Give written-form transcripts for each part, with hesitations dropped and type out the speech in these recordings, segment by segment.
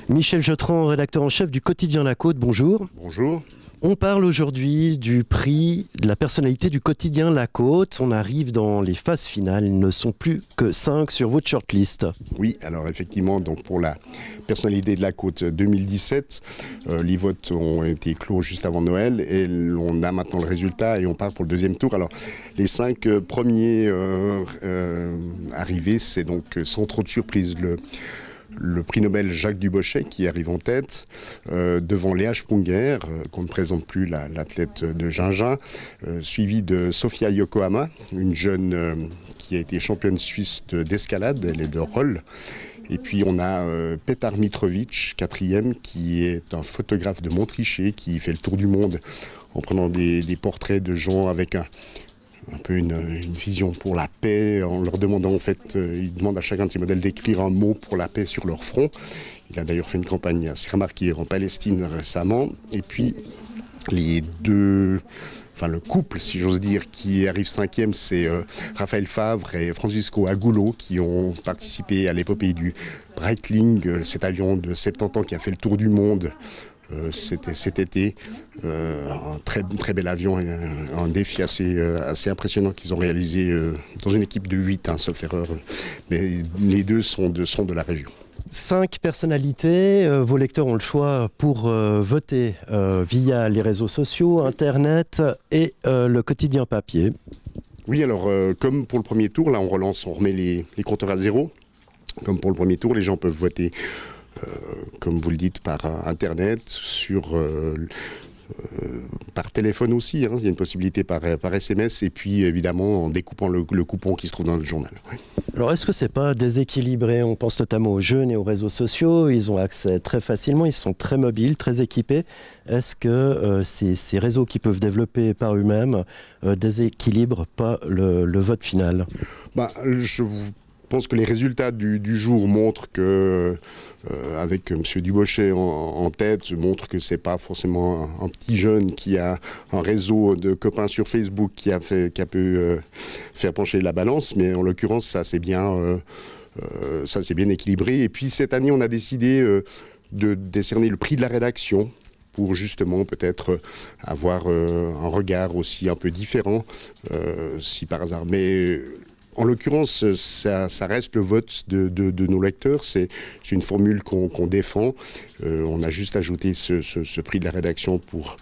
Michel Jeutran, rédacteur en chef du quotidien La Côte, bonjour. Bonjour. On parle aujourd'hui du prix de la personnalité du quotidien La Côte. On arrive dans les phases finales, ils ne sont plus que 5 sur votre shortlist. Oui, alors effectivement, donc pour la personnalité de La Côte 2017, les votes ont été clos juste avant Noël et on a maintenant le résultat et on part pour le deuxième tour. Alors les 5 premiers arrivés, c'est donc sans trop de surprise le prix Nobel Jacques Dubochet qui arrive en tête, devant Léa Sprunger, qu'on ne présente plus, l'athlète de Gingin, suivi de Sofia Yokohama, une jeune qui a été championne suisse d'escalade, elle est de roll. Et puis on a Petar Mitrovic, 4e, qui est un photographe de Montrichet, qui fait le tour du monde en prenant des portraits de gens avec un peu une vision pour la paix, en leur demandant en fait, il demande à chacun de ses modèles d'écrire un mot pour la paix sur leur front. Il a d'ailleurs fait une campagne assez remarquée en Palestine récemment. Et puis le couple, si j'ose dire, qui arrive 5e, c'est Raphaël Favre et Francisco Agulo qui ont participé à l'épopée du Breitling, cet avion de 70 ans qui a fait le tour du monde. C'était cet été, un très bel avion, un défi assez impressionnant qu'ils ont réalisé dans une équipe de 8, sauf erreur. Mais les deux sont de la région. 5 personnalités, vos lecteurs ont le choix pour voter via les réseaux sociaux, Internet et le quotidien papier. Oui, alors comme pour le premier tour, là on remet les compteurs à zéro. Comme pour le premier tour, les gens peuvent voter comme vous le dites, par Internet, par téléphone aussi. Il y a une possibilité par SMS et puis évidemment en découpant le coupon qui se trouve dans le journal. Oui. Alors est-ce que c'est pas déséquilibré? On pense notamment aux jeunes et aux réseaux sociaux. Ils ont accès très facilement, ils sont très mobiles, très équipés. Est-ce que ces réseaux qui peuvent développer par eux-mêmes déséquilibrent pas le vote final? Je pense que les résultats du jour montrent que, avec M. Dubochet en tête, montrent que c'est pas forcément un petit jeune qui a un réseau de copains sur Facebook qui a pu faire pencher la balance, mais en l'occurrence ça c'est bien équilibré. Et puis cette année on a décidé de décerner le prix de la rédaction pour justement peut-être avoir un regard aussi un peu différent, si par hasard. Mais en l'occurrence, ça reste le vote de nos lecteurs. C'est une formule qu'on défend. On a juste ajouté ce prix de la rédaction pour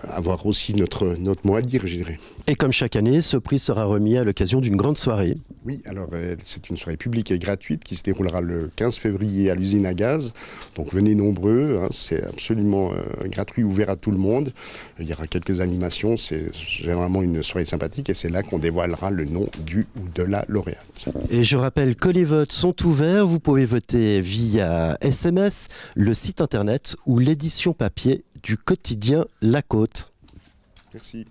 avoir aussi notre mot à dire, je dirais. Et comme chaque année, ce prix sera remis à l'occasion d'une grande soirée. Oui, alors c'est une soirée publique et gratuite qui se déroulera le 15 février à l'usine à gaz. Donc venez nombreux, c'est absolument gratuit, ouvert à tout le monde. Il y aura quelques animations, c'est généralement une soirée sympathique et c'est là qu'on dévoilera le nom du ou de la lauréate. Et je rappelle que les votes sont ouverts, vous pouvez voter via SMS, le site internet ou l'édition papier du quotidien La Côte. Merci.